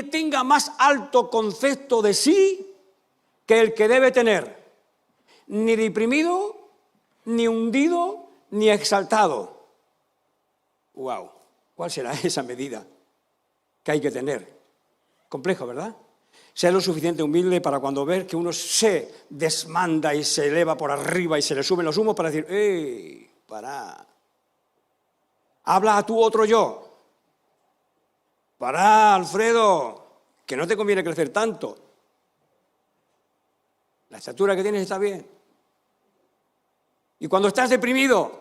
quien tenga más alto concepto de sí que el que debe tener, ni deprimido, ni hundido, ni exaltado. ¡Wow! ¿Cuál será esa medida que hay que tener? Complejo, ¿verdad? Ser lo suficiente humilde para cuando ver que uno se desmanda y se eleva por arriba y se le suben los humos para decir, ¡ey! Para. Habla a tu otro yo. Para, Alfredo, que no te conviene crecer tanto. La estatura que tienes está bien. Y cuando estás deprimido,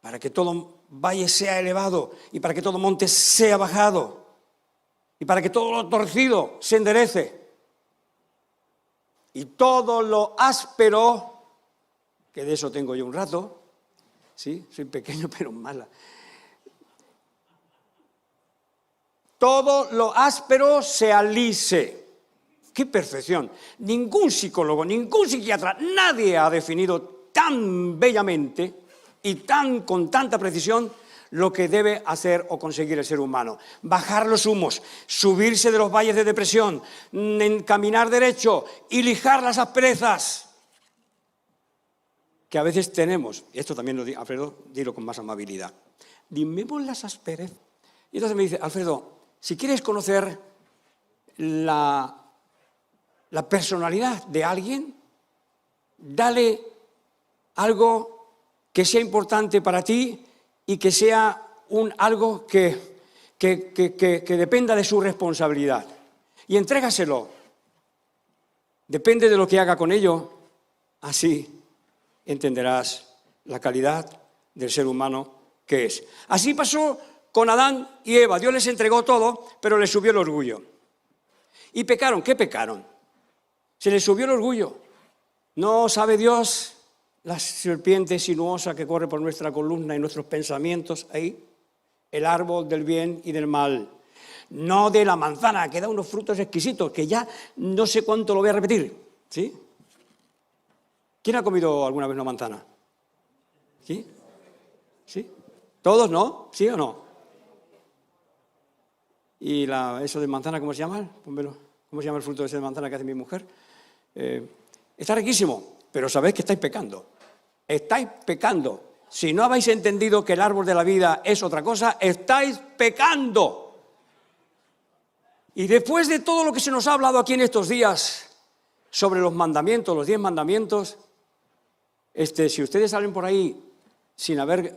para que todo valle sea elevado y para que todo monte sea bajado y para que todo lo torcido se enderece y todo lo áspero, que de eso tengo yo un rato, sí, soy pequeño pero mala, todo lo áspero se alise. ¡Qué perfección! Ningún psicólogo, ningún psiquiatra, nadie ha definido tan bellamente y con tanta precisión lo que debe hacer o conseguir el ser humano. Bajar los humos, subirse de los valles de depresión, caminar derecho y lijar las asperezas que a veces tenemos. Esto también lo digo, Alfredo, dilo con más amabilidad. Limemos las asperezas. Y entonces me dice, Alfredo, si quieres conocer la personalidad de alguien, dale algo que sea importante para ti y que sea algo que dependa de su responsabilidad. Y entrégaselo. Depende de lo que haga con ello, así entenderás la calidad del ser humano que es. Así pasó con Adán y Eva. Dios les entregó todo, pero les subió el orgullo. Y pecaron. ¿Qué pecaron? Se les subió el orgullo. ¿No sabe Dios la serpiente sinuosa que corre por nuestra columna y nuestros pensamientos ahí? El árbol del bien y del mal. No de la manzana, que da unos frutos exquisitos, que ya no sé cuánto lo voy a repetir. ¿Sí? ¿Quién ha comido alguna vez una manzana? ¿Sí? ¿Sí? ¿Todos no? ¿Sí o no? ¿Y eso de manzana cómo se llama? Pónmelo. ¿Cómo se llama el fruto ese de manzana que hace mi mujer? Está riquísimo, pero sabéis que estáis pecando. Estáis pecando. Si no habéis entendido que el árbol de la vida es otra cosa, estáis pecando. Y después de todo lo que se nos ha hablado aquí en estos días sobre los mandamientos, los 10 mandamientos, si ustedes salen por ahí sin haber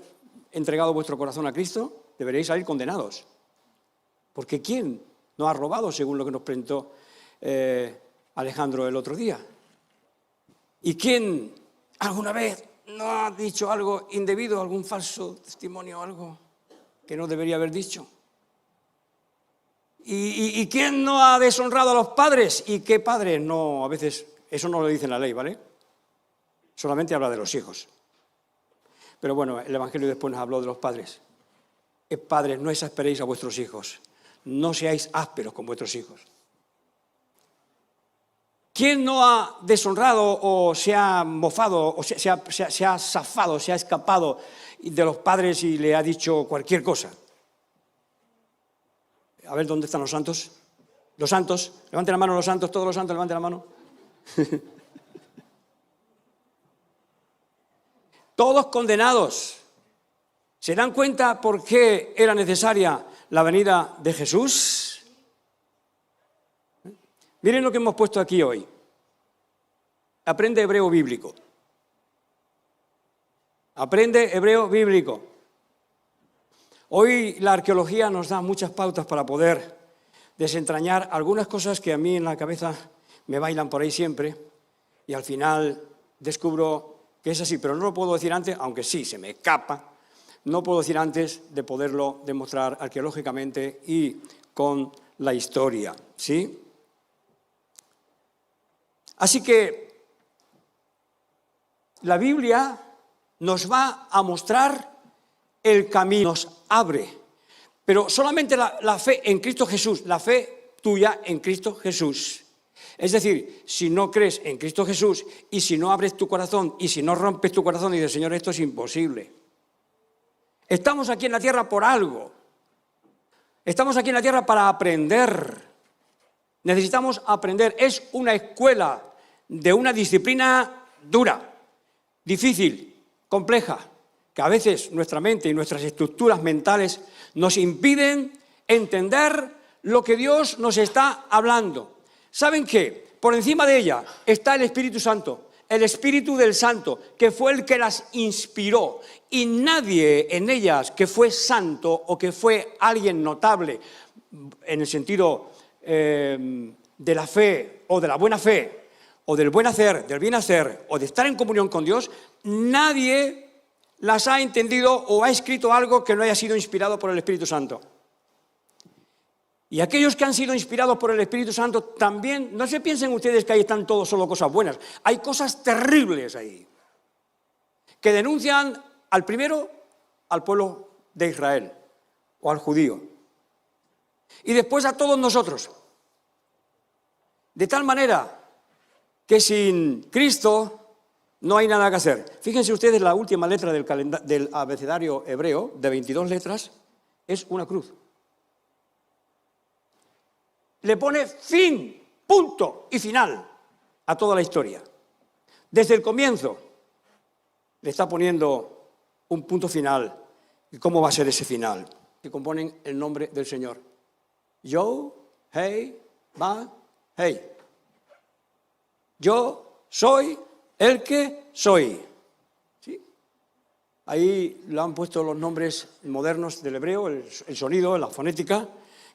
entregado vuestro corazón a Cristo, deberéis salir condenados. Porque ¿quién no ha robado, según lo que nos presentó Alejandro el otro día? ¿Y quién alguna vez no ha dicho algo indebido, algún falso testimonio, algo que no debería haber dicho? ¿Y quién no ha deshonrado a los padres? ¿Y qué padres no? A veces eso no lo dice la ley, ¿vale? Solamente habla de los hijos. Pero bueno, el Evangelio después nos habló de los padres. Padres, no exasperéis a vuestros hijos. No seáis ásperos con vuestros hijos. ¿Quién no ha deshonrado o se ha mofado o se ha zafado, se ha escapado de los padres y le ha dicho cualquier cosa? A ver, ¿dónde están los santos? Los santos, levanten la mano los santos, todos los santos, levanten la mano. Todos condenados. ¿Se dan cuenta por qué era necesaria la venida de Jesús? Miren lo que hemos puesto aquí hoy. Aprende hebreo bíblico. Aprende hebreo bíblico. Hoy la arqueología nos da muchas pautas para poder desentrañar algunas cosas que a mí en la cabeza me bailan por ahí siempre y al final descubro que es así, pero no lo puedo decir antes, aunque sí, se me escapa, no puedo decir antes de poderlo demostrar arqueológicamente y con la historia, ¿sí? Así que la Biblia nos va a mostrar el camino, nos abre, pero solamente la fe en Cristo Jesús, la fe tuya en Cristo Jesús. Es decir, si no crees en Cristo Jesús y si no abres tu corazón y si no rompes tu corazón y dices, Señor, esto es imposible. Estamos aquí en la tierra por algo. Estamos aquí en la tierra para aprender. Necesitamos aprender. Es una escuela de una disciplina dura, difícil, compleja, que a veces nuestra mente y nuestras estructuras mentales nos impiden entender lo que Dios nos está hablando. ¿Saben qué? Por encima de ella está el Espíritu Santo, el Espíritu del Santo, que fue el que las inspiró. Y nadie en ellas que fue santo o que fue alguien notable, en el sentido de la fe o de la buena fe, o del buen hacer, del bien hacer, o de estar en comunión con Dios, nadie las ha entendido o ha escrito algo que no haya sido inspirado por el Espíritu Santo. Y aquellos que han sido inspirados por el Espíritu Santo también, no se piensen ustedes que ahí están todos solo cosas buenas. Hay cosas terribles ahí, que denuncian al primero, al pueblo de Israel, o al judío, y después a todos nosotros. De tal manera que sin Cristo no hay nada que hacer. Fíjense ustedes, la última letra del abecedario hebreo, de 22 letras, es una cruz. Le pone fin, punto y final a toda la historia. Desde el comienzo le está poniendo un punto final. ¿Y cómo va a ser ese final? Que componen el nombre del Señor. Yo, hey, va, hey. Yo soy el que soy. ¿Sí? Ahí le han puesto los nombres modernos del hebreo, el sonido, la fonética.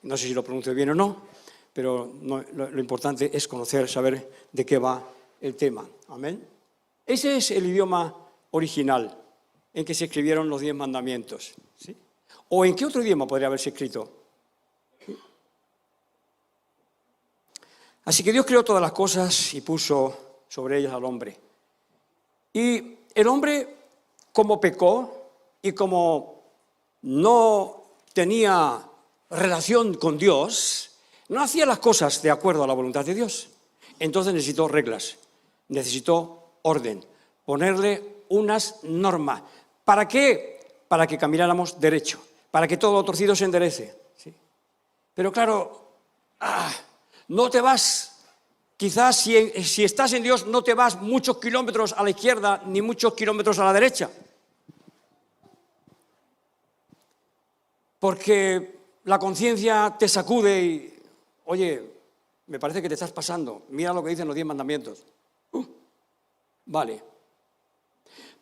No sé si lo pronuncio bien o no, pero lo importante es conocer, saber de qué va el tema. Amén. Ese es el idioma original en que se escribieron los 10 mandamientos. ¿Sí? ¿O en qué otro idioma podría haberse escrito? ¿Sí? Así que Dios creó todas las cosas y puso sobre ellas al hombre. Y el hombre, como pecó y como no tenía relación con Dios, no hacía las cosas de acuerdo a la voluntad de Dios. Entonces necesitó reglas, necesitó orden, ponerle unas normas. ¿Para qué? Para que camináramos derecho, para que todo lo torcido se enderece. ¿Sí? Pero claro, no te vas, quizás si estás en Dios, no te vas muchos kilómetros a la izquierda ni muchos kilómetros a la derecha. Porque la conciencia te sacude y, oye, me parece que te estás pasando, mira lo que dicen los 10 mandamientos. Vale.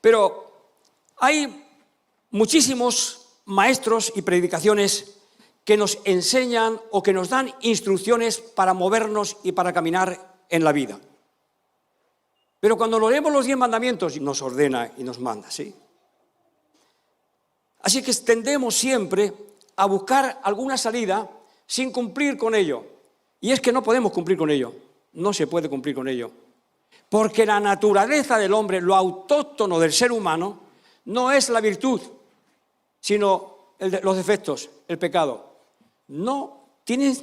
Pero hay muchísimos maestros y predicaciones que nos enseñan o que nos dan instrucciones para movernos y para caminar en la vida. Pero cuando lo leemos los 10 mandamientos, nos ordena y nos manda, ¿sí? Así que tendemos siempre a buscar alguna salida sin cumplir con ello. Y es que no podemos cumplir con ello, no se puede cumplir con ello. Porque la naturaleza del hombre, lo autóctono del ser humano, no es la virtud, sino los defectos, el pecado. No tienen,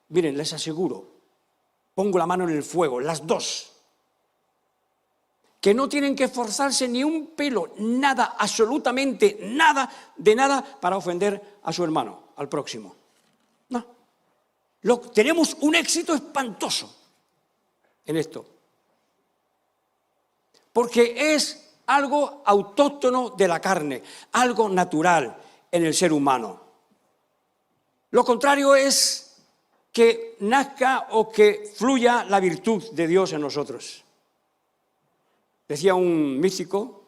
miren, les aseguro, pongo la mano en el fuego, las dos, que no tienen que esforzarse ni un pelo, nada, absolutamente nada, de nada, para ofender a su hermano, al próximo. No. Tenemos un éxito espantoso en esto. Porque es algo autóctono de la carne, algo natural en el ser humano. Lo contrario es que nazca o que fluya la virtud de Dios en nosotros. Decía un místico,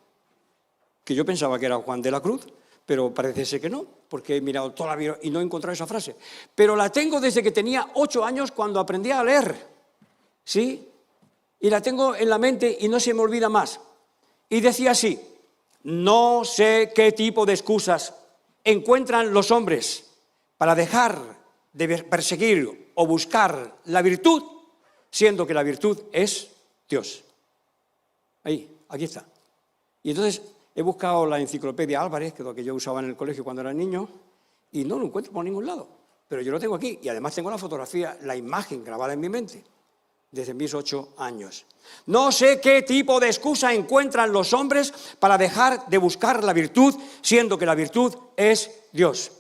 que yo pensaba que era Juan de la Cruz, pero parece ser que no, porque he mirado toda la vida y no he encontrado esa frase. Pero la tengo desde que tenía 8 años cuando aprendí a leer, ¿sí? Y la tengo en la mente y no se me olvida más. Y decía así: no sé qué tipo de excusas encuentran los hombres para dejar de perseguir o buscar la virtud, siendo que la virtud es Dios. Ahí, aquí está. Y entonces he buscado la enciclopedia Álvarez, que es lo que yo usaba en el colegio cuando era niño, y no lo encuentro por ningún lado. Pero yo lo tengo aquí, y además tengo la fotografía, la imagen grabada en mi mente, desde mis 8 años. No sé qué tipo de excusa encuentran los hombres para dejar de buscar la virtud, siendo que la virtud es Dios.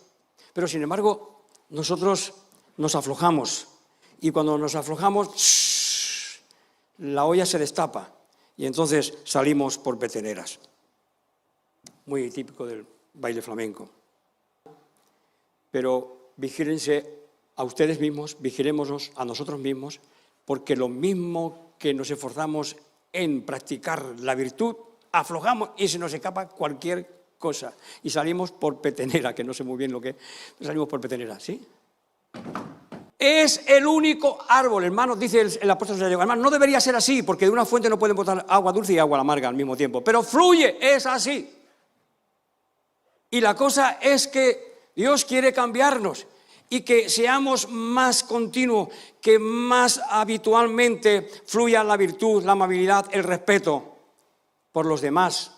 Pero sin embargo, nosotros nos aflojamos. Y cuando nos aflojamos, la olla se destapa. Y entonces salimos por peteneras. Muy típico del baile flamenco. Pero vigílense a ustedes mismos, vigilémonos a nosotros mismos, porque lo mismo que nos esforzamos en practicar la virtud, aflojamos y se nos escapa cualquier cosa. Y salimos por petenera, que no sé muy bien lo que es, salimos por petenera, ¿sí? Es el único árbol, hermanos, dice el apóstol Santiago. Hermanos, no debería ser así, porque de una fuente no pueden botar agua dulce y agua amarga al mismo tiempo. Pero fluye, es así. Y la cosa es que Dios quiere cambiarnos y que seamos más continuos, que más habitualmente fluya la virtud, la amabilidad, el respeto por los demás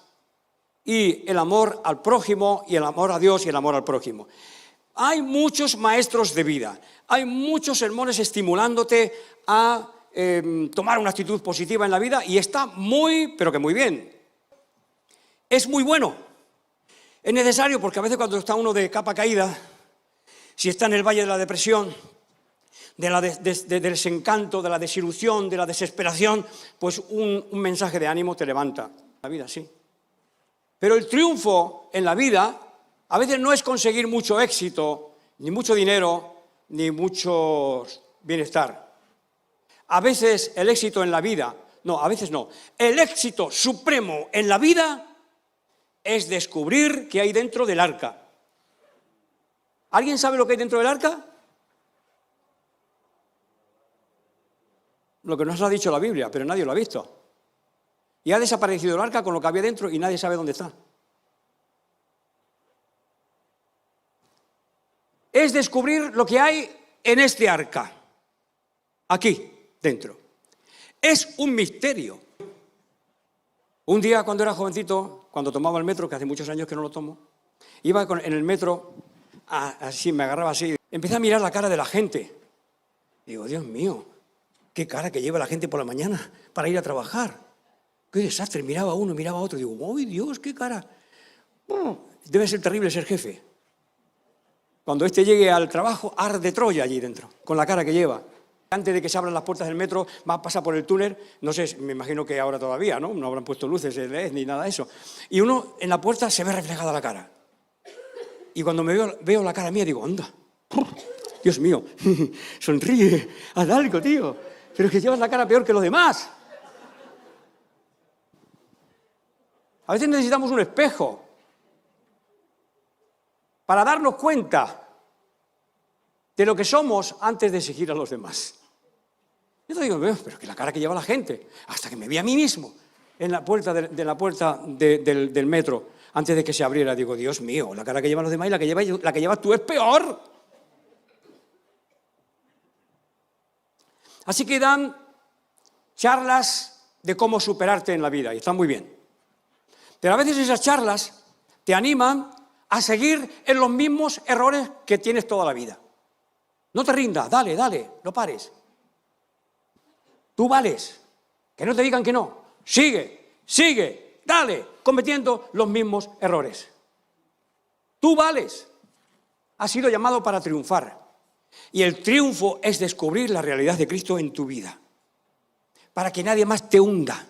y el amor al prójimo y el amor a Dios y el amor al prójimo. Hay muchos maestros de vida, hay muchos sermones estimulándote a tomar una actitud positiva en la vida y está muy, pero que muy bien. Es muy bueno. Es necesario porque a veces cuando está uno de capa caída, si está en el valle de la depresión, del desencanto, de la desilusión, de la desesperación, pues un mensaje de ánimo te levanta. La vida, sí. Pero el triunfo en la vida a veces no es conseguir mucho éxito, ni mucho dinero, ni mucho bienestar. A veces el éxito en la vida, no, a veces no, el éxito supremo en la vida es descubrir qué hay dentro del arca. ¿Alguien sabe lo que hay dentro del arca? Lo que nos ha dicho la Biblia, pero nadie lo ha visto. Y ha desaparecido el arca con lo que había dentro y nadie sabe dónde está. Es descubrir lo que hay en este arca, aquí, dentro. Es un misterio. Un día cuando era jovencito, cuando tomaba el metro, que hace muchos años que no lo tomo, iba en el metro, así, me agarraba así, empecé a mirar la cara de la gente. Digo, Dios mío, qué cara que lleva la gente por la mañana para ir a trabajar. Qué desastre, miraba a uno, miraba a otro, digo, ¡ay Dios, qué cara! Debe ser terrible ser jefe. Cuando éste llegue al trabajo, arde Troya allí dentro, con la cara que lleva. Antes de que se abran las puertas del metro, va a pasar por el túnel, no sé, me imagino que ahora todavía, ¿no? No habrán puesto luces LED ni nada de eso. Y uno en la puerta se ve reflejada la cara. Y cuando veo la cara mía, digo, anda, Dios mío, sonríe, haz algo, tío. Pero es que llevas la cara peor que los demás. A veces necesitamos un espejo para darnos cuenta de lo que somos antes de exigir a los demás. Yo te digo, pero que la cara que lleva la gente, hasta que me vi a mí mismo en la puerta del metro, antes de que se abriera, digo, Dios mío, la cara que llevan los demás y la que llevas tú es peor. Así que dan charlas de cómo superarte en la vida, y están muy bien. Pero a veces esas charlas te animan a seguir en los mismos errores que tienes toda la vida. No te rindas, dale, no pares. Tú vales, que no te digan que no. Sigue, dale, cometiendo los mismos errores. Tú vales. Has sido llamado para triunfar. Y el triunfo es descubrir la realidad de Cristo en tu vida. Para que nadie más te hunda.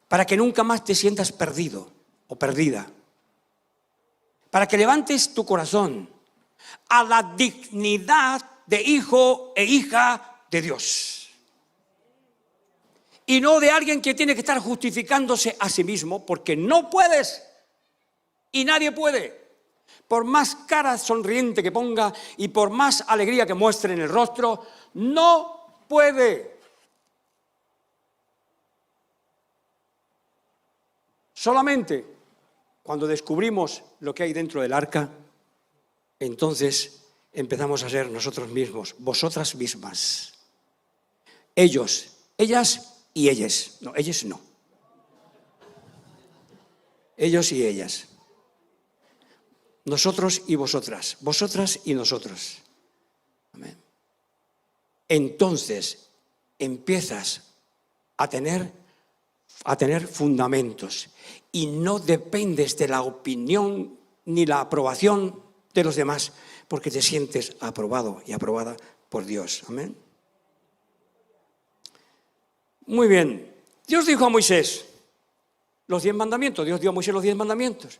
Para que nunca más te sientas perdido o perdida. Para que levantes tu corazón a la dignidad de hijo e hija de Dios. Y no de alguien que tiene que estar justificándose a sí mismo, porque no puedes y nadie puede. Por más cara sonriente que ponga y por más alegría que muestre en el rostro, no puede. Solamente cuando descubrimos lo que hay dentro del arca, entonces empezamos a ser nosotros mismos, vosotras mismas. Ellos, ellas y ellas. No, ellos no. Ellos y ellas. Nosotros y vosotras. Vosotras y nosotros. Amén. Entonces empiezas a tener fundamentos y no dependes de la opinión ni la aprobación de los demás porque te sientes aprobado y aprobada por Dios. Amén. Muy bien. Dios dijo a Moisés los 10 mandamientos. Dios dio a Moisés los 10 mandamientos.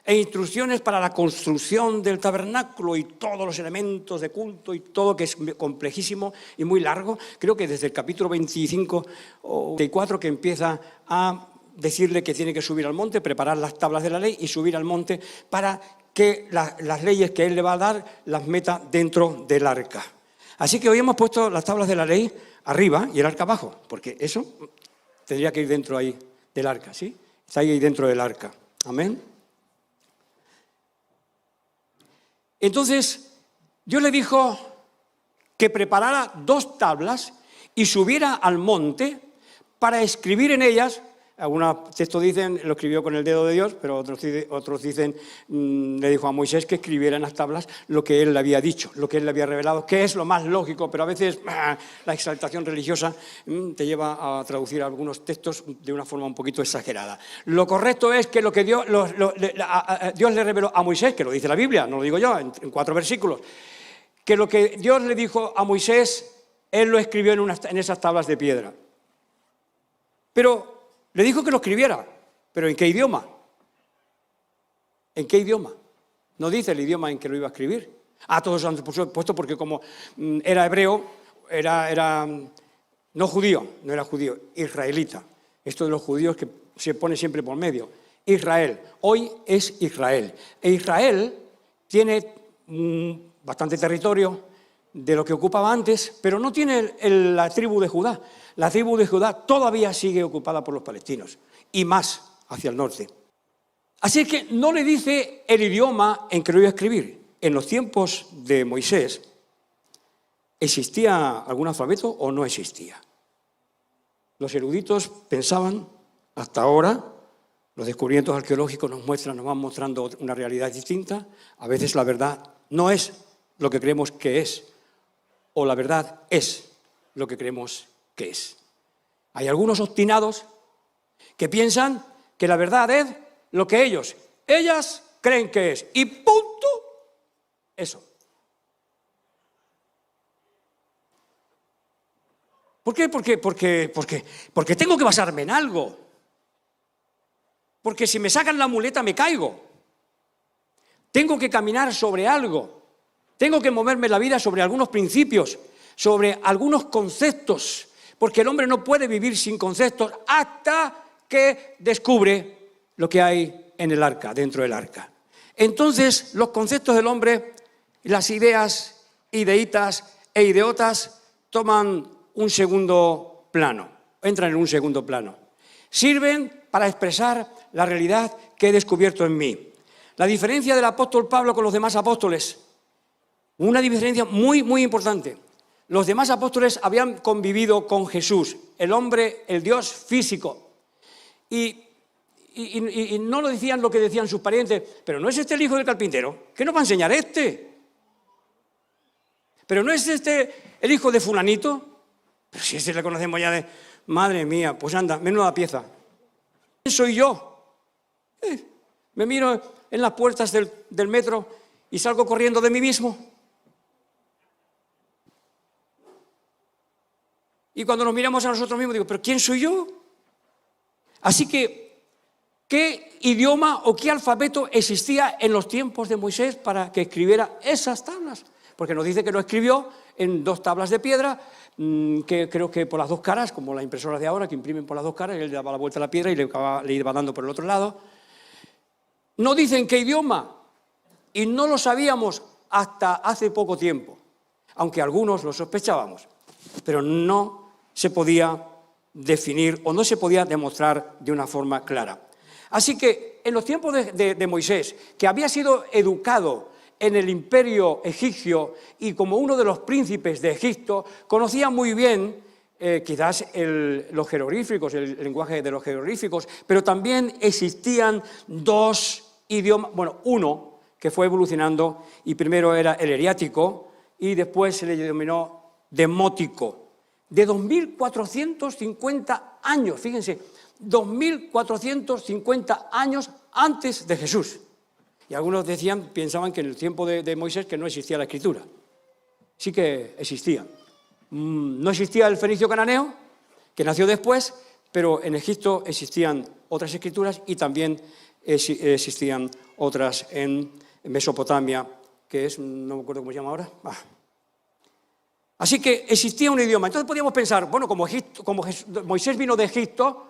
E instrucciones para la construcción del tabernáculo y todos los elementos de culto y todo, que es complejísimo y muy largo. Creo que desde el capítulo 25 o 24 que empieza a decirle que tiene que subir al monte, preparar las tablas de la ley y subir al monte para que las leyes que él le va a dar las meta dentro del arca. Así que hoy hemos puesto las tablas de la ley arriba y el arca abajo, porque eso tendría que ir dentro ahí del arca, ¿sí? Está ahí dentro del arca. Amén. Entonces, Dios le dijo que preparara 2 tablas y subiera al monte para escribir en ellas. Algunos textos dicen, lo escribió con el dedo de Dios, pero otros dicen, le dijo a Moisés que escribiera en las tablas lo que él le había dicho, lo que él le había revelado, que es lo más lógico, pero a veces la exaltación religiosa te lleva a traducir algunos textos de una forma un poquito exagerada. Lo correcto es que lo que Dios le reveló a Moisés, que lo dice la Biblia, no lo digo yo, en 4 versículos, que lo que Dios le dijo a Moisés, él lo escribió en esas tablas de piedra. Pero le dijo que lo escribiera, pero ¿en qué idioma? ¿En qué idioma? No dice el idioma en que lo iba a escribir. Todos han puesto porque como era hebreo, era no judío, no era judío, israelita. Esto de los judíos que se pone siempre por medio. Israel, hoy es Israel. E Israel tiene bastante territorio de lo que ocupaba antes, pero no tiene la tribu de Judá. La tribu de Judá todavía sigue ocupada por los palestinos, y más hacia el norte. Así que no le dice el idioma en que lo iba a escribir. En los tiempos de Moisés, ¿existía algún alfabeto o no existía? Los eruditos pensaban, hasta ahora, los descubrimientos arqueológicos nos van mostrando una realidad distinta. A veces la verdad no es lo que creemos que es, o la verdad es lo que creemos que es. Hay algunos obstinados que piensan que la verdad es lo que ellas creen que es, y punto, eso. ¿Por qué? Porque tengo que basarme en algo. Porque si me sacan la muleta me caigo. Tengo que caminar sobre algo. Tengo que moverme en la vida sobre algunos principios, sobre algunos conceptos, porque el hombre no puede vivir sin conceptos hasta que descubre lo que hay en el arca, dentro del arca. Entonces, los conceptos del hombre, las ideas, ideitas e ideotas, toman un segundo plano, entran en un segundo plano. Sirven para expresar la realidad que he descubierto en mí. La diferencia del apóstol Pablo con los demás apóstoles, una diferencia muy, muy importante. Los demás apóstoles habían convivido con Jesús, el hombre, el Dios físico. Y no lo decían lo que decían sus parientes. Pero ¿no es este el hijo del carpintero? ¿Qué nos va a enseñar este? ¿Pero no es este el hijo de fulanito? Pero si este le conocemos ya de... Madre mía, pues anda, menuda pieza. ¿Quién soy yo? Me miro en las puertas del metro y salgo corriendo de mí mismo. Y cuando nos miramos a nosotros mismos, digo, ¿pero quién soy yo? Así que, ¿qué idioma o qué alfabeto existía en los tiempos de Moisés para que escribiera esas tablas? Porque nos dice que lo escribió en 2 tablas de piedra, que creo que por las 2 caras, como las impresoras de ahora, que imprimen por las 2 caras, y él daba la vuelta a la piedra y le iba dando por el otro lado. No dicen qué idioma, y no lo sabíamos hasta hace poco tiempo, aunque algunos lo sospechábamos, pero no se podía definir o no se podía demostrar de una forma clara. Así que en los tiempos de Moisés, que había sido educado en el imperio egipcio y como uno de los príncipes de Egipto, conocía muy bien quizás los jeroglíficos, el lenguaje de los jeroglíficos, pero también existían 2 idiomas, bueno, uno que fue evolucionando y primero era el eriático y después se le denominó demótico. De 2.450 años, fíjense, 2.450 años antes de Jesús. Y algunos pensaban que en el tiempo de Moisés que no existía la escritura. Sí que existía. No existía el fenicio cananeo, que nació después, pero en Egipto existían otras escrituras y también existían otras en Mesopotamia, que es, no me acuerdo cómo se llama ahora. Así que existía un idioma. Entonces podíamos pensar, bueno, como Moisés vino de Egipto,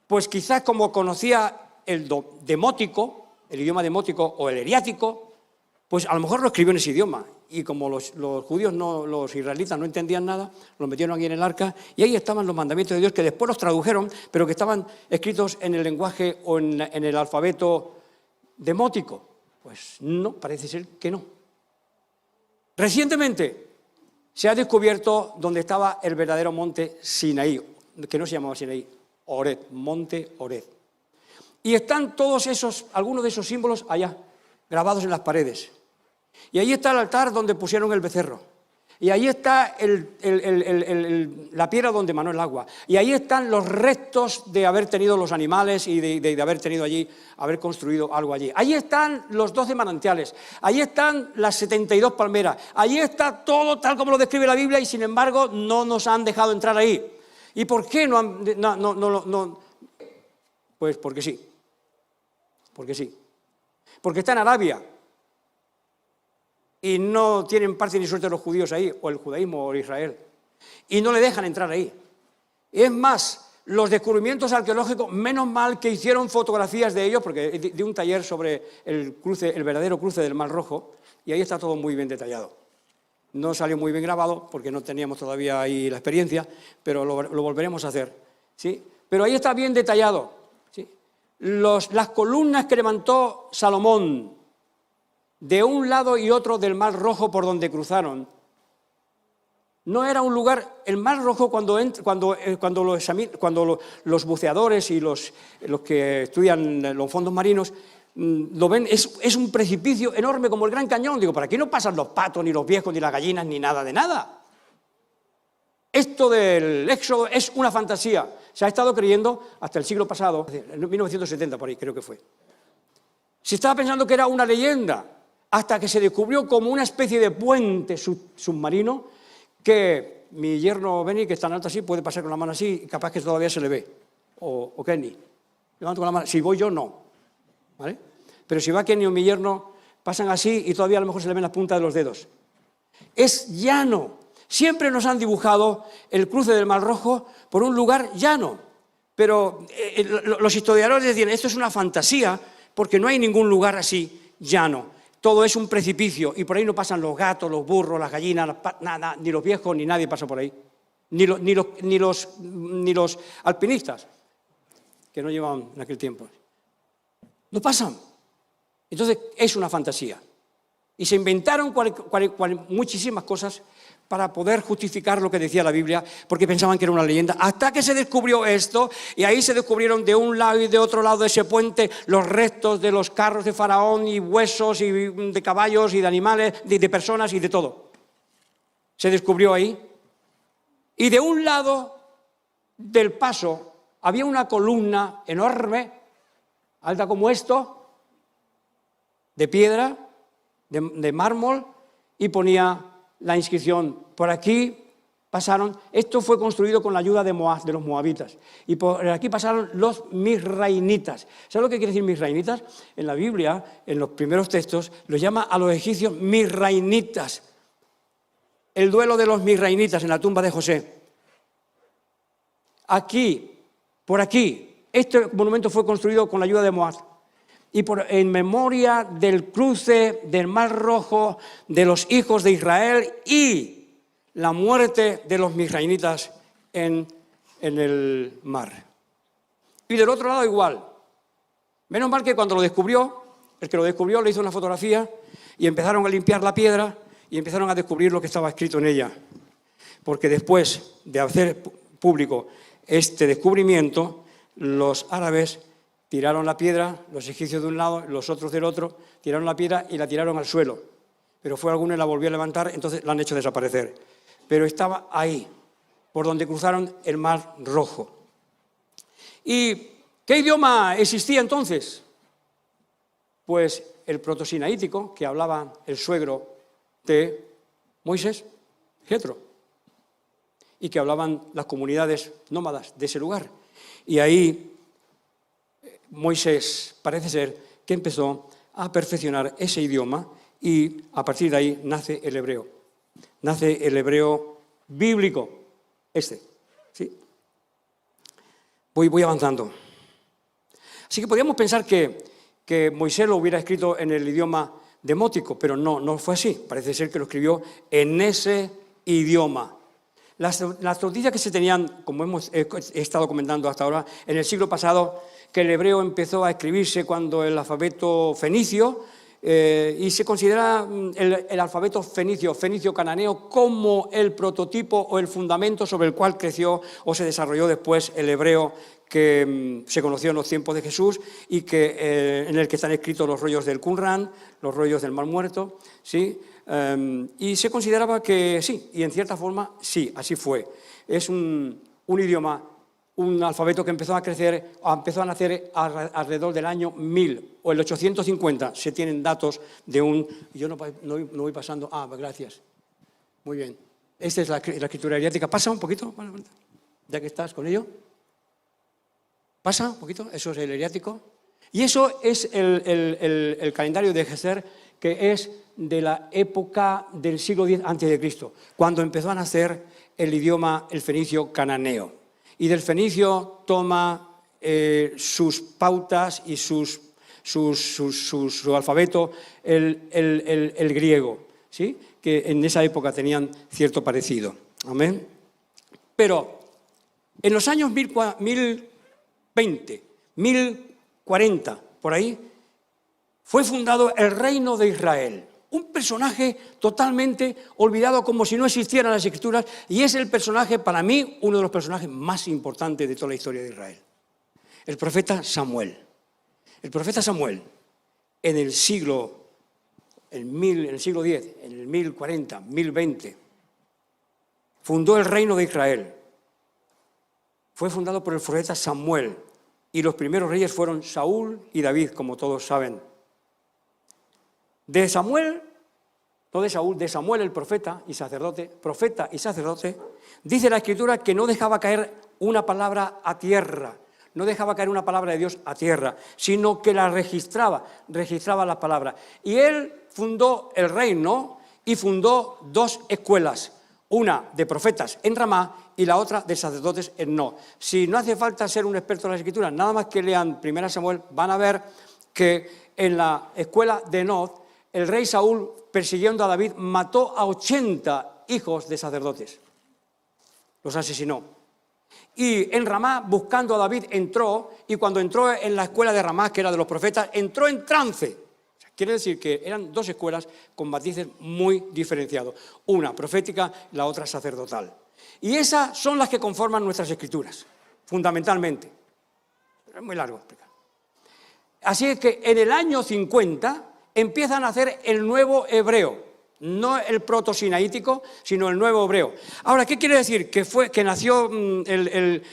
pues quizás como conocía el demótico, el idioma demótico o el eriático, pues a lo mejor lo escribió en ese idioma. Y como los judíos, los israelitas no entendían nada, los metieron aquí en el arca y ahí estaban los mandamientos de Dios que después los tradujeron, pero que estaban escritos en el lenguaje o en el alfabeto demótico. Pues no, parece ser que no. Recientemente se ha descubierto dónde estaba el verdadero monte Sinaí, que no se llamaba Sinaí, Horeb, monte Horeb. Y están algunos de esos símbolos allá, grabados en las paredes. Y ahí está el altar donde pusieron el becerro. Y ahí está la piedra donde manó el agua. Y ahí están los restos de haber tenido los animales y de haber tenido allí, haber construido algo allí. Ahí están los 12 manantiales. Ahí están las 72 palmeras. Ahí está todo tal como lo describe la Biblia y sin embargo no nos han dejado entrar ahí. ¿Y por qué no? Pues porque sí. Porque sí. Porque está en Arabia. Y no tienen parte ni suerte los judíos ahí, o el judaísmo o Israel. Y no le dejan entrar ahí. Es más, los descubrimientos arqueológicos, menos mal que hicieron fotografías de ellos, porque di un taller sobre el verdadero cruce del Mar Rojo, y ahí está todo muy bien detallado. No salió muy bien grabado, porque no teníamos todavía ahí la experiencia, pero lo volveremos a hacer, ¿sí? Pero ahí está bien detallado, ¿sí? Las columnas que levantó Salomón, de un lado y otro del Mar Rojo por donde cruzaron, no era un lugar, el Mar Rojo cuando los buceadores y los que estudian los fondos marinos lo ven, es un precipicio enorme como el Gran Cañón. Digo, por aquí no pasan los patos, ni los viejos, ni las gallinas, ni nada de nada. Esto del éxodo es una fantasía. Se ha estado creyendo hasta el siglo pasado, en 1970 por ahí creo que fue. Se estaba pensando que era una leyenda, hasta que se descubrió como una especie de puente submarino que mi yerno Benny, que es tan alto así, puede pasar con la mano así y capaz que todavía se le ve. O Kenny. Levanto con la mano. Si voy yo, no. ¿Vale? Pero si va Kenny o mi yerno, pasan así y todavía a lo mejor se le ven las puntas de los dedos. Es llano. Siempre nos han dibujado el cruce del Mar Rojo por un lugar llano. Pero los historiadores decían, esto es una fantasía porque no hay ningún lugar así llano. Todo es un precipicio y por ahí no pasan los gatos, los burros, las gallinas, nada, ni los viejos, ni nadie pasa por ahí. Ni los alpinistas, que no llevaban en aquel tiempo. No pasan. Entonces es una fantasía. Y se inventaron muchísimas cosas para poder justificar lo que decía la Biblia, porque pensaban que era una leyenda, hasta que se descubrió esto, y ahí se descubrieron de un lado y de otro lado de ese puente los restos de los carros de Faraón y huesos y de caballos y de animales, de personas y de todo. Se descubrió ahí. Y de un lado del paso había una columna enorme, alta como esto, de piedra, de mármol, y ponía la inscripción, por aquí pasaron, esto fue construido con la ayuda de los moabitas, y por aquí pasaron los misraimitas. ¿Sabes lo que quiere decir misraimitas? En la Biblia, en los primeros textos, los llama a los egipcios misraimitas. El duelo de los misraimitas en la tumba de José. Aquí, por aquí, este monumento fue construido con la ayuda de Moab. Y en memoria del cruce del Mar Rojo de los hijos de Israel y la muerte de los misraimitas en el mar. Y del otro lado igual. Menos mal que cuando lo descubrió, el que lo descubrió le hizo una fotografía y empezaron a limpiar la piedra y empezaron a descubrir lo que estaba escrito en ella. Porque después de hacer público este descubrimiento, los árabes tiraron la piedra, los egipcios de un lado, los otros del otro, tiraron la piedra y la tiraron al suelo. Pero fue alguno y la volvió a levantar, entonces la han hecho desaparecer. Pero estaba ahí, por donde cruzaron el Mar Rojo. ¿Y qué idioma existía entonces? pues el protosinaítico, que hablaba el suegro de Moisés, Jetro, y que hablaban las comunidades nómadas de ese lugar. Y ahí Moisés parece ser que empezó a perfeccionar ese idioma y a partir de ahí nace el hebreo. Nace el hebreo bíblico, ¿sí? Voy avanzando. Así que podríamos pensar que Moisés lo hubiera escrito en el idioma demótico, pero no fue así. Parece ser que lo escribió en ese idioma. Las noticias que se tenían, como he estado comentando hasta ahora, en el siglo pasado, que el hebreo empezó a escribirse cuando el alfabeto fenicio, y se considera el alfabeto fenicio-cananeo como el prototipo o el fundamento sobre el cual creció o se desarrolló después el hebreo que se conoció en los tiempos de Jesús y en el que están escritos los rollos del Qumran, los rollos del Mar Muerto, ¿sí? Y se consideraba que sí, y en cierta forma sí, así fue. Es un idioma, un alfabeto que empezó a crecer, empezó a nacer alrededor del año 1000 o el 850. Se tienen datos de un... Yo no voy pasando... gracias. Muy bien. Esta es la escritura hierática. ¿Pasa un poquito? Ya que estás con ello. ¿Pasa un poquito? Eso es el hierático. Y eso es el calendario de Geser, que es de la época del siglo X a.C., cuando empezó a nacer el idioma, el fenicio cananeo. Y del fenicio toma sus pautas y su alfabeto el griego, ¿sí? Que en esa época tenían cierto parecido. Amén. Pero en los años 1020, 1040, por ahí, fue fundado el Reino de Israel. Un personaje totalmente olvidado, como si no existieran las Escrituras, y es el personaje, para mí, uno de los personajes más importantes de toda la historia de Israel. El profeta Samuel. El profeta Samuel, en el siglo X, en el 1040, 1020, fundó el Reino de Israel. Fue fundado por el profeta Samuel, y los primeros reyes fueron Saúl y David, como todos saben. De Samuel, no de Saúl, de Samuel el profeta y sacerdote, dice la Escritura que no dejaba caer una palabra a tierra, no dejaba caer una palabra de Dios a tierra, sino que la registraba las palabras. Y él fundó el reino y fundó dos escuelas, una de profetas en Ramá y la otra de sacerdotes en No. Si no hace falta ser un experto en las Escrituras, nada más que lean 1 Samuel, van a ver que en la escuela de No, el rey Saúl, persiguiendo a David, mató a 80 hijos de sacerdotes. Los asesinó. Y en Ramá, buscando a David, entró, y cuando entró en la escuela de Ramá, que era de los profetas, entró en trance. Quiere decir que eran dos escuelas con matices muy diferenciados. Una profética, la otra sacerdotal. Y esas son las que conforman nuestras Escrituras, fundamentalmente. Es muy largo explicar. Así es que en el año 50... empiezan a hacer el nuevo hebreo, no el protosinaítico, sino el nuevo hebreo. Ahora, ¿qué quiere decir? Que nació el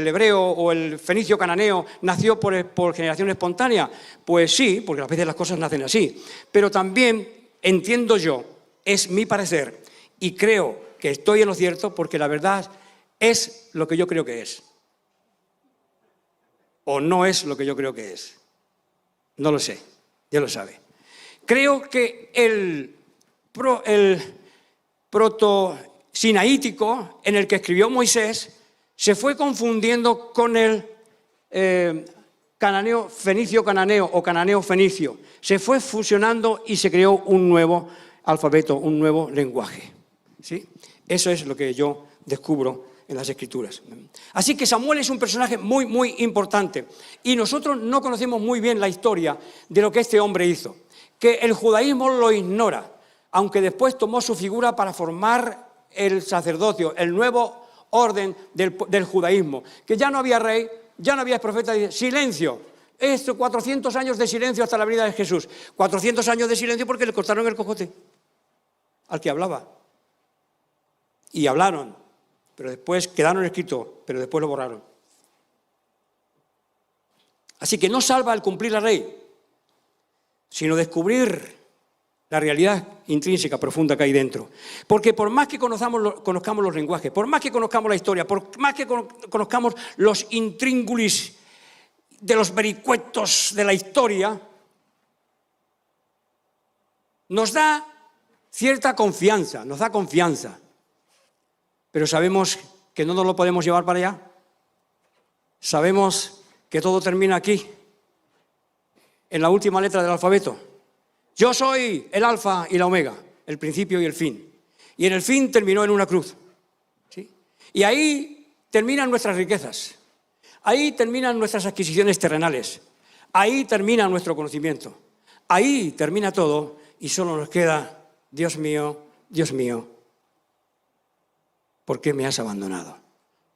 hebreo o el fenicio cananeo, nació por generación espontánea. Pues sí, porque a veces las cosas nacen así. Pero también entiendo yo, es mi parecer, y creo que estoy en lo cierto, porque la verdad es lo que yo creo que es. O no es lo que yo creo que es. No lo sé, Dios lo sabe. Creo que el proto-sinaítico en el que escribió Moisés se fue confundiendo con el cananeo, fenicio cananeo o cananeo fenicio. Se fue fusionando y se creó un nuevo alfabeto, un nuevo lenguaje. ¿Sí? Eso es lo que yo descubro en las Escrituras. Así que Samuel es un personaje muy, muy importante. Y nosotros no conocemos muy bien la historia de lo que este hombre hizo. Que el judaísmo lo ignora, aunque después tomó su figura para formar el sacerdocio, el nuevo orden del judaísmo. Que ya no había rey, ya no había profeta. Silencio. 400 años de silencio hasta la venida de Jesús. 400 años de silencio porque le cortaron el cojote al que hablaba. Y hablaron. Pero después quedaron escritos, pero después lo borraron. Así que no salva el cumplir la ley, sino descubrir la realidad intrínseca, profunda que hay dentro. Porque por más que conozcamos los lenguajes, por más que conozcamos la historia, por más que conozcamos los intríngulis de los vericuetos de la historia, nos da cierta confianza, nos da confianza. Pero sabemos que no nos lo podemos llevar para allá. Sabemos que todo termina aquí, en la última letra del alfabeto. Yo soy el alfa y la omega, el principio y el fin. Y en el fin terminó en una cruz. ¿Sí? Y ahí terminan nuestras riquezas. Ahí terminan nuestras adquisiciones terrenales. Ahí termina nuestro conocimiento. Ahí termina todo y solo nos queda, Dios mío, ¿por qué me has abandonado?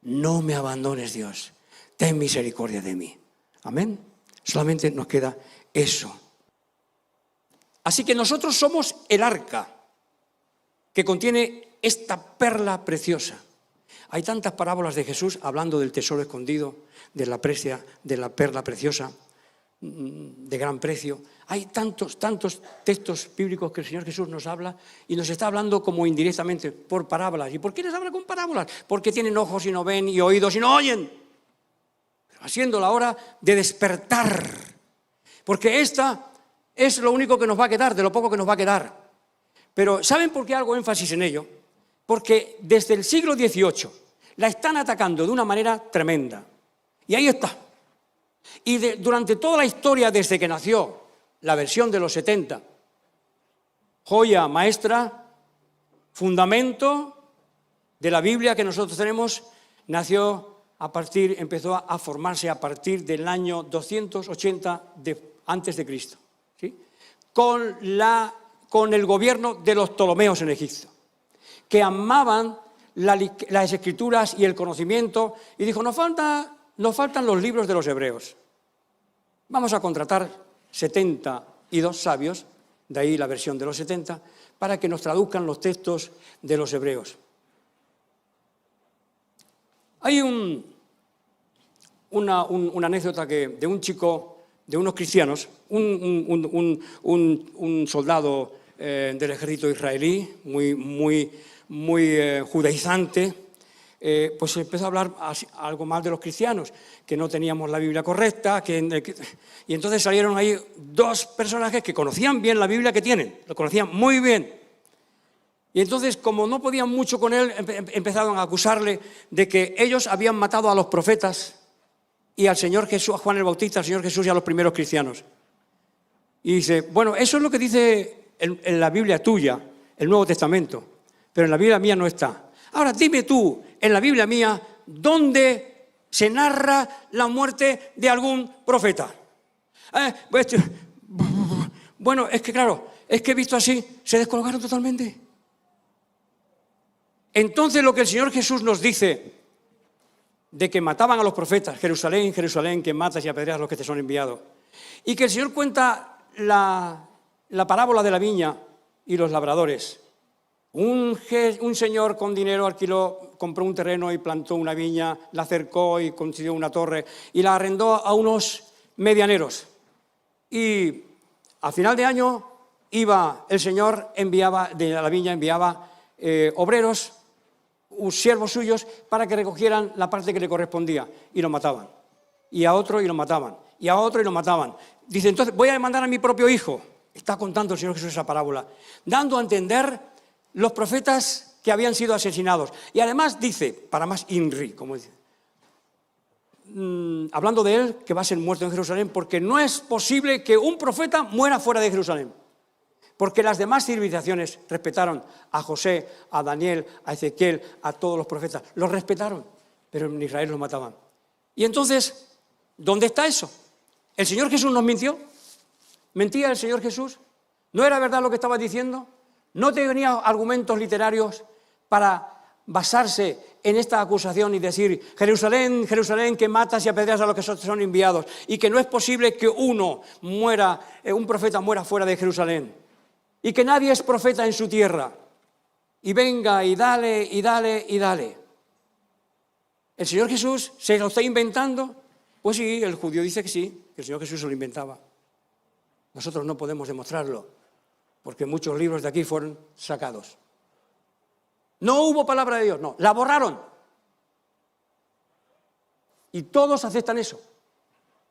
No me abandones, Dios. Ten misericordia de mí. Amén. Solamente nos queda eso. Así que nosotros somos el arca que contiene esta perla preciosa. Hay tantas parábolas de Jesús hablando del tesoro escondido, de la perla preciosa, de gran precio. Hay tantos textos bíblicos que el Señor Jesús nos habla y nos está hablando como indirectamente por parábolas. ¿Y por qué les habla con parábolas? Porque tienen ojos y no ven y oídos y no oyen. Haciendo la hora de despertar. Porque esta es lo único que nos va a quedar, de lo poco que nos va a quedar. Pero ¿saben por qué hago énfasis en ello? Porque desde el siglo XVIII la están atacando de una manera tremenda. Y ahí está. Y durante toda la historia, desde que nació la versión de los 70, joya maestra, fundamento de la Biblia que nosotros tenemos, empezó a formarse a partir del año 280 antes de Cristo, ¿sí? Con el gobierno de los Ptolomeos en Egipto, que amaban las escrituras y el conocimiento, y dijo, nos faltan los libros de los hebreos. Vamos a contratar 72 sabios, de ahí la versión de los 70, para que nos traduzcan los textos de los hebreos. Hay una anécdota de un chico, de unos cristianos, un soldado del ejército israelí, muy judaizante, pues empezó a hablar algo mal de los cristianos, que no teníamos la Biblia correcta, y entonces salieron ahí dos personajes que conocían bien la Biblia que tienen, lo conocían muy bien. Y entonces, como no podían mucho con él, empezaron a acusarle de que ellos habían matado a los profetas y al Señor Jesús, a Juan el Bautista, al Señor Jesús y a los primeros cristianos. Y dice, bueno, eso es lo que dice en la Biblia tuya, el Nuevo Testamento, pero en la Biblia mía no está. Ahora dime tú, en la Biblia mía, ¿dónde se narra la muerte de algún profeta? Bueno, es que claro, es que visto así, se descolocaron totalmente. Entonces lo que el Señor Jesús nos dice de que mataban a los profetas, Jerusalén, Jerusalén, que matas y apedreas a los que te son enviados, y que el Señor cuenta la parábola de la viña y los labradores. Un señor con dinero compró un terreno y plantó una viña, la cercó y construyó una torre y la arrendó a unos medianeros. Y a final de año el señor de la viña enviaba obreros, siervos suyos, para que recogieran la parte que le correspondía, y lo mataban. Y a otro y lo mataban. Y a otro y lo mataban. Dice, entonces voy a demandar a mi propio hijo. Está contando el Señor Jesús esa parábola, dando a entender los profetas que habían sido asesinados. Y además dice, para más INRI, como dice, hablando de él, que va a ser muerto en Jerusalén, porque no es posible que un profeta muera fuera de Jerusalén. Porque las demás civilizaciones respetaron a José, a Daniel, a Ezequiel, a todos los profetas. Los respetaron, pero en Israel los mataban. Y entonces, ¿dónde está eso? ¿El Señor Jesús nos mintió? ¿Mentía el Señor Jesús? ¿No era verdad lo que estaba diciendo? ¿No tenía argumentos literarios para basarse en esta acusación y decir, Jerusalén, Jerusalén, que matas y apedreas a los que son enviados, y que no es posible que un profeta muera fuera de Jerusalén, y que nadie es profeta en su tierra, y venga y dale, y dale, y dale? El Señor Jesús se lo está inventando Pues sí, el judío dice que sí, que el Señor Jesús se lo inventaba. Nosotros no podemos demostrarlo, porque muchos libros de aquí fueron sacados. No hubo palabra de Dios, no, la borraron. Y todos aceptan eso.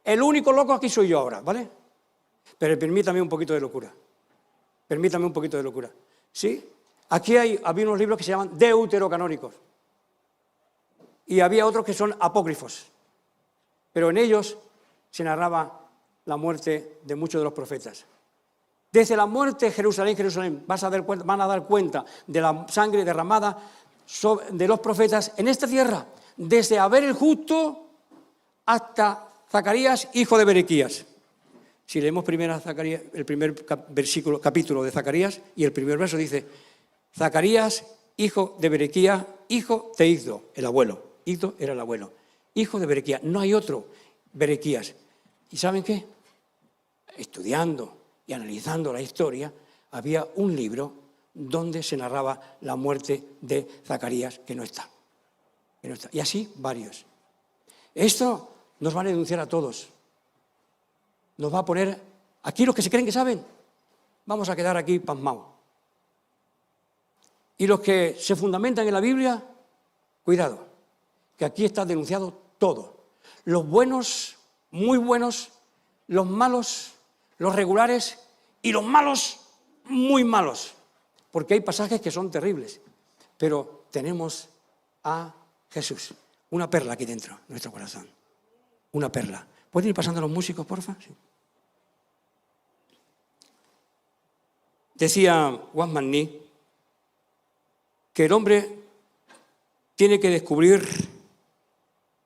El único loco aquí soy yo ahora, ¿vale? Pero permítame un poquito de locura. Permítame un poquito de locura. ¿Sí? Aquí había unos libros que se llaman deuterocanónicos. Y había otros que son apócrifos. Pero en ellos se narraba la muerte de muchos de los profetas. Desde la muerte de Jerusalén, van a dar cuenta de la sangre derramada de los profetas en esta tierra, desde Abel el justo hasta Zacarías, hijo de Berequías. Si leemos primero el primer capítulo de Zacarías, y el primer verso dice: Zacarías, hijo de Berequías, hijo de Iddo, el abuelo. Iddo era el abuelo. Hijo de Berequías. No hay otro Berequías. ¿Y saben qué? Estudiando y analizando la historia, había un libro donde se narraba la muerte de Zacarías, que no está. Y así varios. Esto nos va a denunciar a todos. Nos va a poner, aquí los que se creen que saben, vamos a quedar aquí pasmados. Y los que se fundamentan en la Biblia, cuidado, que aquí está denunciado todo. Los buenos, muy buenos, los malos, los regulares y los malos, muy malos. Porque hay pasajes que son terribles. Pero tenemos a Jesús, una perla aquí dentro, en nuestro corazón. Una perla. ¿Pueden ir pasando los músicos, porfa? Sí. Decía Juan Magní que el hombre tiene que descubrir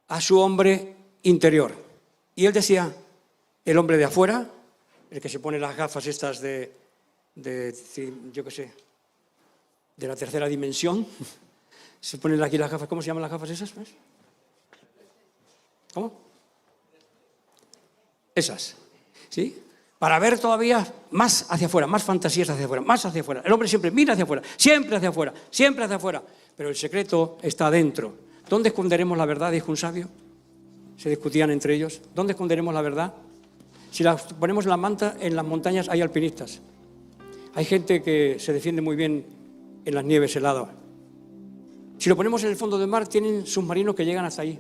a su hombre interior. Y él decía, el hombre de afuera, el que se pone las gafas estas yo qué sé, de la tercera dimensión, se ponen aquí las gafas, ¿cómo se llaman las gafas esas? ¿Ves? ¿Cómo? Esas, ¿sí? Para ver todavía más hacia afuera, más fantasías hacia afuera, más hacia afuera. El hombre siempre mira hacia afuera, siempre hacia afuera, siempre hacia afuera. Pero el secreto está adentro. ¿Dónde esconderemos la verdad?, dijo un sabio. Se discutían entre ellos. ¿Dónde esconderemos la verdad? Si la ponemos en las montañas hay alpinistas. Hay gente que se defiende muy bien en las nieves heladas. Si lo ponemos en el fondo del mar, tienen submarinos que llegan hasta ahí.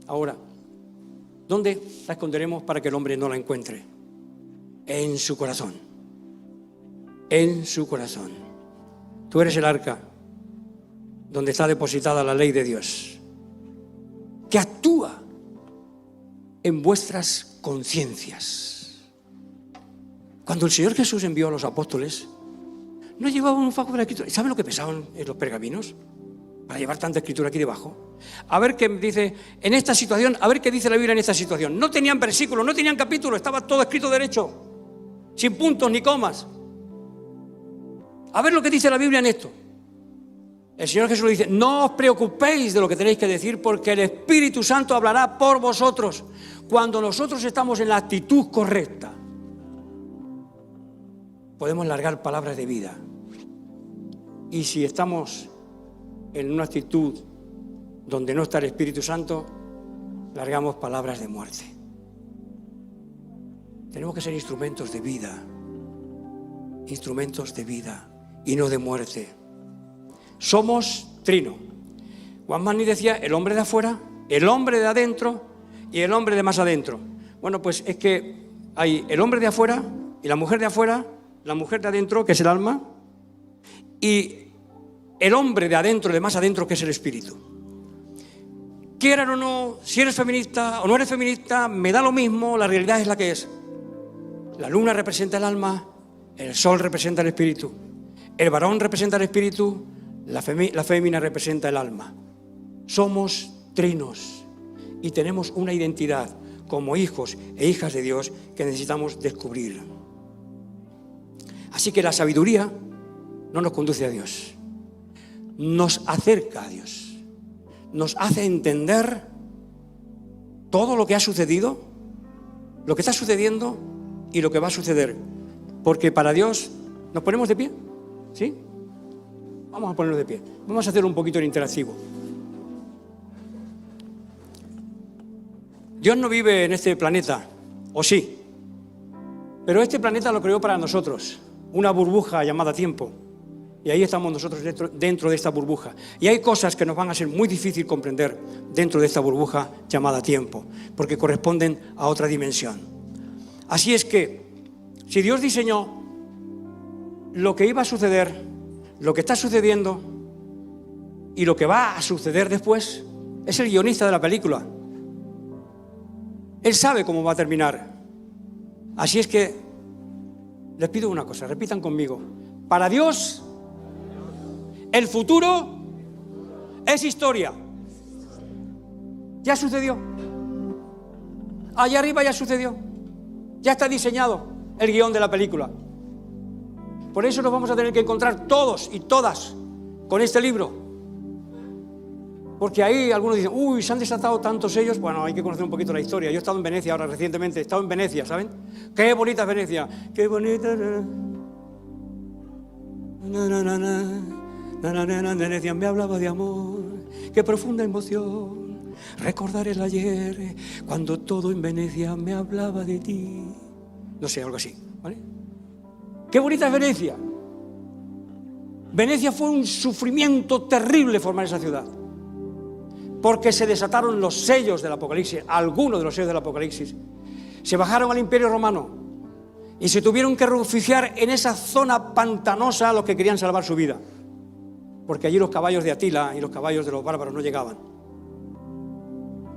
Ahora, ¿dónde la esconderemos para que el hombre no la encuentre? En su corazón. En su corazón. Tú eres el arca donde está depositada la ley de Dios, que actúa en vuestras conciencias. Cuando el Señor Jesús envió a los apóstoles, no llevaban un fajo de la escritura. ¿Saben lo que pesaban en los pergaminos para llevar tanta escritura aquí debajo? A ver qué dice en esta situación, a ver qué dice la Biblia en esta situación. No tenían versículos, no tenían capítulos, estaba todo escrito derecho, sin puntos ni comas. A ver lo que dice la Biblia en esto. El Señor Jesús le dice, no os preocupéis de lo que tenéis que decir, porque el Espíritu Santo hablará por vosotros. Cuando nosotros estamos en la actitud correcta, podemos largar palabras de vida. Y si estamos en una actitud donde no está el Espíritu Santo, largamos palabras de muerte. Tenemos que ser instrumentos de vida y no de muerte. Somos trino. Juan Magní decía, el hombre de afuera, el hombre de adentro y el hombre de más adentro. Bueno, pues es que hay el hombre de afuera y la mujer de afuera, la mujer de adentro, que es el alma, y el hombre de adentro, de más adentro, que es el espíritu. Quieran o no, si eres feminista o no eres feminista, me da lo mismo, la realidad es la que es. La luna representa el alma, el sol representa el espíritu, el varón representa el espíritu, la fémina representa el alma. Somos trinos y tenemos una identidad como hijos e hijas de Dios que necesitamos descubrir. Así que la sabiduría no nos conduce a Dios, nos acerca a Dios, nos hace entender todo lo que ha sucedido, lo que está sucediendo y lo que va a suceder. Porque para Dios, ¿nos ponemos de pie? ¿Sí? Vamos a ponernos de pie. Vamos a hacer un poquito de interactivo. Dios no vive en este planeta, o sí, pero este planeta lo creó para nosotros, una burbuja llamada tiempo. Y ahí estamos nosotros dentro de esta burbuja. Y hay cosas que nos van a ser muy difícil comprender dentro de esta burbuja llamada tiempo, porque corresponden a otra dimensión. Así es que, si Dios diseñó lo que iba a suceder, lo que está sucediendo y lo que va a suceder después, es el guionista de la película. Él sabe cómo va a terminar. Así es que les pido una cosa, repitan conmigo. Para Dios, el futuro es historia. Ya sucedió. Allá arriba ya sucedió. Ya está diseñado el guión de la película. Por eso nos vamos a tener que encontrar todos y todas con este libro. Porque ahí algunos dicen, uy, se han desatado tantos sellos. Bueno, hay que conocer un poquito la historia. Yo he estado en Venecia ahora recientemente, he estado en Venecia, ¿saben? Qué bonita es Venecia, qué bonita. Venecia me hablaba de amor, qué profunda emoción. Recordar el ayer, cuando todo en Venecia me hablaba de ti. No sé, algo así, ¿vale? Qué bonita es Venecia. Venecia fue un sufrimiento terrible formar esa ciudad, porque se desataron los sellos del Apocalipsis, algunos de los sellos del Apocalipsis. Se bajaron al Imperio Romano y se tuvieron que refugiar en esa zona pantanosa los que querían salvar su vida, porque allí los caballos de Atila y los caballos de los bárbaros no llegaban.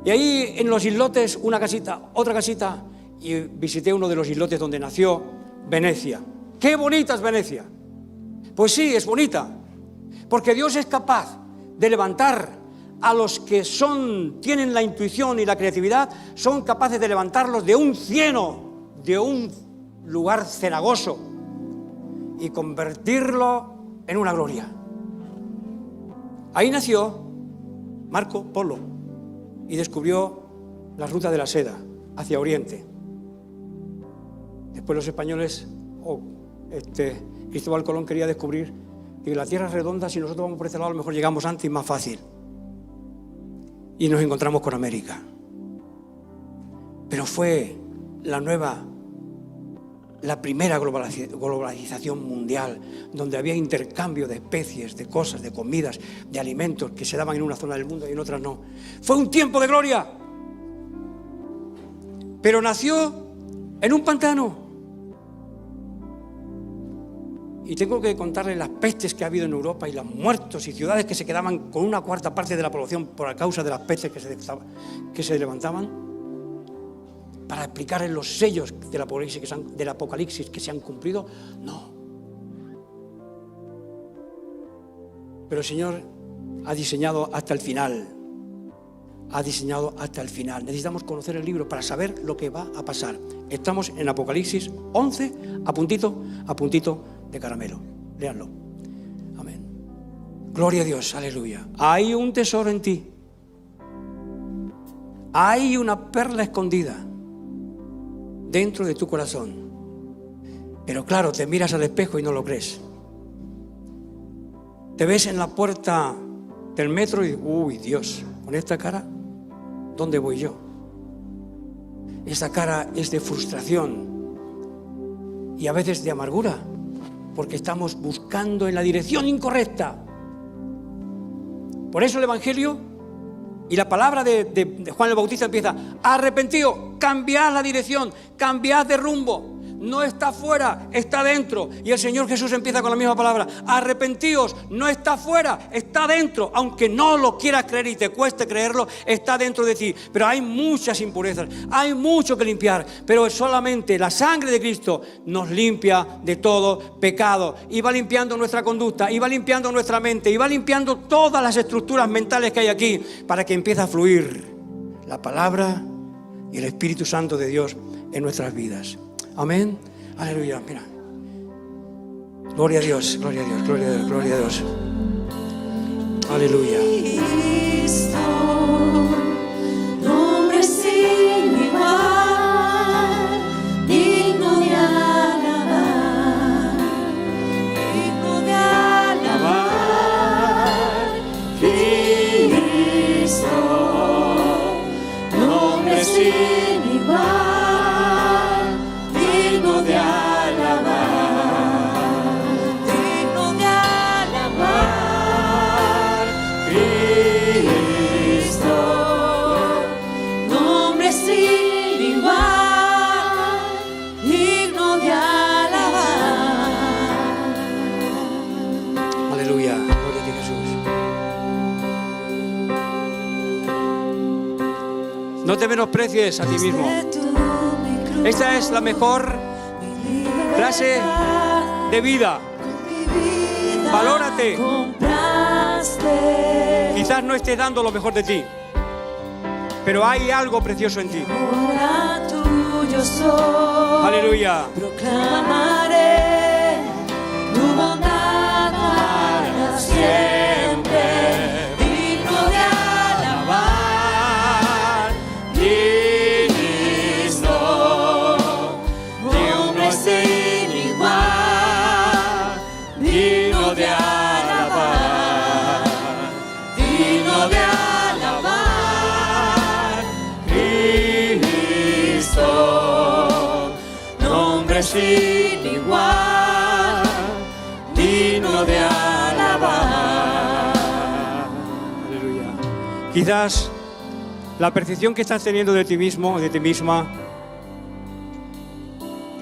Y ahí en los islotes, una casita, otra casita, y visité uno de los islotes donde nació Venecia. ¡Qué bonita es Venecia! Pues sí, es bonita, porque Dios es capaz de levantar a los que tienen la intuición y la creatividad, son capaces de levantarlos de un cieno, de un lugar cenagoso, y convertirlo en una gloria. Ahí nació Marco Polo y descubrió la ruta de la seda hacia Oriente. Después los españoles, Cristóbal Colón quería descubrir que la tierra es redonda, si nosotros vamos por este lado a lo mejor llegamos antes y más fácil. Y nos encontramos con América. Pero fue la primera globalización mundial, donde había intercambio de especies, de cosas, de comidas, de alimentos que se daban en una zona del mundo y en otras no. Fue un tiempo de gloria. Pero nació en un pantano. Y tengo que contarles las pestes que ha habido en Europa y los muertos y ciudades que se quedaban con una cuarta parte de la población por causa de las pestes que se levantaban, para explicarles los sellos del Apocalipsis que se han cumplido. No. Pero el Señor ha diseñado hasta el final. Ha diseñado hasta el final. Necesitamos conocer el libro para saber lo que va a pasar. Estamos en Apocalipsis 11, a puntito de caramelo. Léanlo. Amén. Gloria a Dios, aleluya. Hay un tesoro en ti. Hay una perla escondida dentro de tu corazón. Pero claro, te miras al espejo y no lo crees. Te ves en la puerta del metro y uy, Dios, con esta cara, ¿dónde voy yo? Esta cara es de frustración y a veces de amargura, porque estamos buscando en la dirección incorrecta. Por eso el Evangelio y la palabra de Juan el Bautista empieza: arrepentíos, cambiad la dirección, cambiad de rumbo. No está fuera, está dentro. Y el Señor Jesús empieza con la misma palabra: arrepentíos, no está fuera, está dentro. Aunque no lo quieras creer y te cueste creerlo, está dentro de ti. Pero hay muchas impurezas, hay mucho que limpiar. Pero solamente la sangre de Cristo nos limpia de todo pecado. Y va limpiando nuestra conducta, y va limpiando nuestra mente, y va limpiando todas las estructuras mentales que hay aquí, para que empiece a fluir la palabra y el Espíritu Santo de Dios en nuestras vidas. Amén. Aleluya. Mira. Gloria a Dios, gloria a Dios, gloria a Dios, gloria a Dios. Aleluya. Cristo, nombre sin igual, digno de alabar, digno de alabar. Cristo, nombre sin No te menosprecies a ti mismo. Esta es la mejor clase de vida. Valórate. Quizás no estés dando lo mejor de ti, pero hay algo precioso en ti. Aleluya. Proclamaré tu bondad para siempre, digno de alabar, digno, hombre sin igual, digno de alabar, digno de alabar, Cristo, nombre sin igual, digno de alabar. Aleluya. Quizás la percepción que estás teniendo de ti mismo, de ti misma,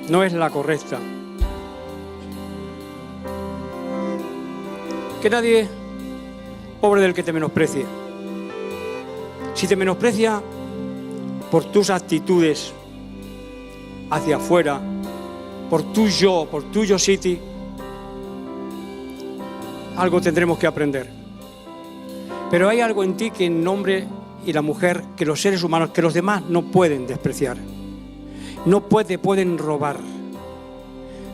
no es la correcta. Que nadie, pobre del que te menosprecie. Si te menosprecia por tus actitudes hacia afuera, por tu yo city, algo tendremos que aprender. Pero hay algo en ti que el hombre y la mujer, que los seres humanos, que los demás no pueden despreciar. No pueden robar.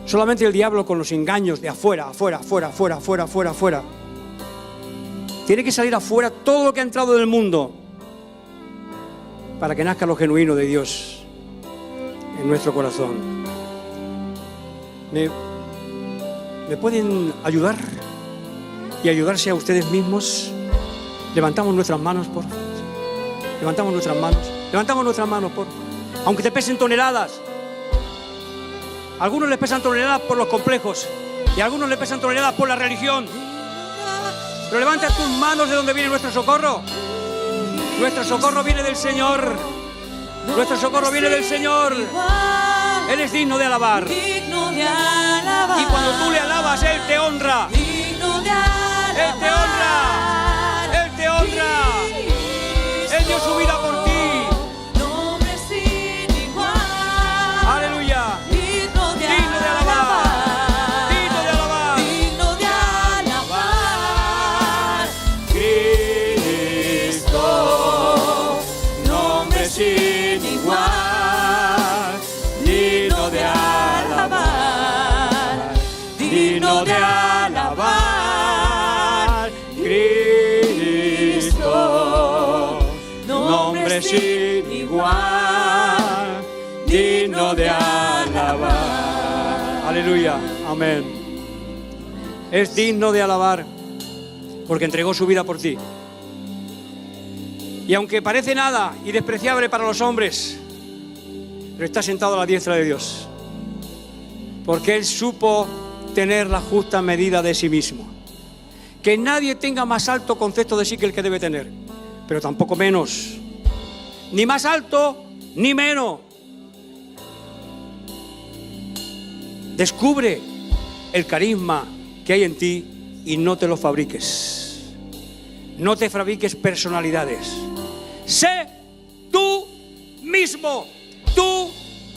Solamente el diablo con los engaños de afuera. Tiene que salir afuera todo lo que ha entrado del mundo para que nazca lo genuino de Dios en nuestro corazón. ¿Me pueden ayudar y ayudarse a ustedes mismos? Levantamos nuestras manos, por favor. Levantamos nuestras manos, por favor. Aunque te pesen toneladas. A algunos les pesan toneladas por los complejos y a algunos les pesan toneladas por la religión. Pero levanta tus manos de donde viene nuestro socorro. Nuestro socorro viene del Señor. Nuestro socorro viene del Señor. Él es digno de alabar. Y cuando tú le alabas, Él te honra. Él te honra. Él te honra. Él dio su vida por ti. Aleluya. Digno de alabar. Digno de alabar. Digno de alabar. Cristo, nombre sin igual. Digno de alabar. Digno de alabar. Cristo, nombre sin igual. Digno de alabar. Aleluya. Amén. Es digno de alabar porque entregó su vida por ti. Y aunque parece nada y despreciable para los hombres, pero está sentado a la diestra de Dios, porque Él supo tener la justa medida de sí mismo. Que nadie tenga más alto concepto de sí que el que debe tener, pero tampoco menos, ni más alto ni menos. Descubre el carisma que hay en ti y no te lo fabriques. No te fabriques personalidades. Sé tú mismo, tú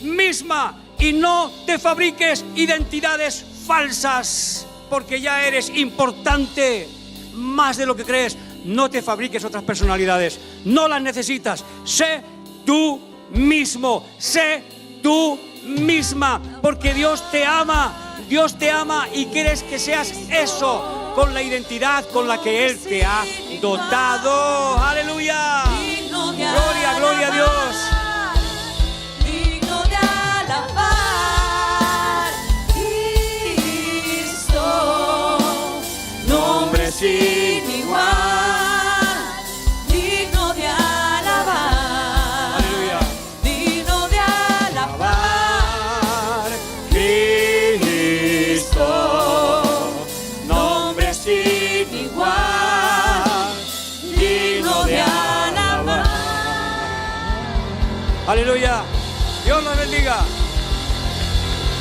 misma, y no te fabriques identidades falsas, porque ya eres importante, más de lo que crees. No te fabriques otras personalidades, no las necesitas. Sé tú mismo, sé tú misma, porque Dios te ama y quieres que seas eso, con la identidad con la que Él te ha dotado. Aleluya. Gloria, gloria a Dios. Digno de alabar, Cristo, nombre sin igual, digno de alabar. Aleluya. Digno de alabar, Cristo, nombre sin igual, digno de alabar. Aleluya. Dios los bendiga.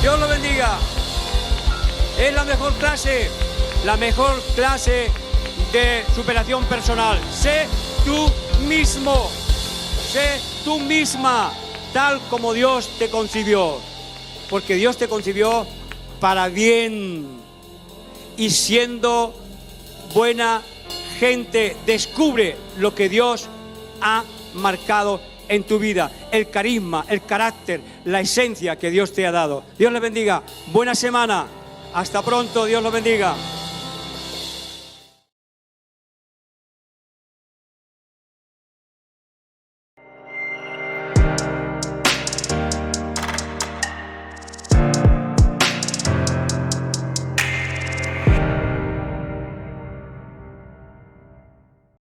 Dios los bendiga. Es la mejor clase de superación personal. Sé tú mismo. sé tú misma, tal como Dios te concibió. Porque Dios te concibió para bien. Y siendo buena gente, descubre lo que Dios ha marcado en tu vida, el carisma, el carácter, la esencia que Dios te ha dado. Dios les bendiga. Buena semana. Hasta pronto. Dios los bendiga.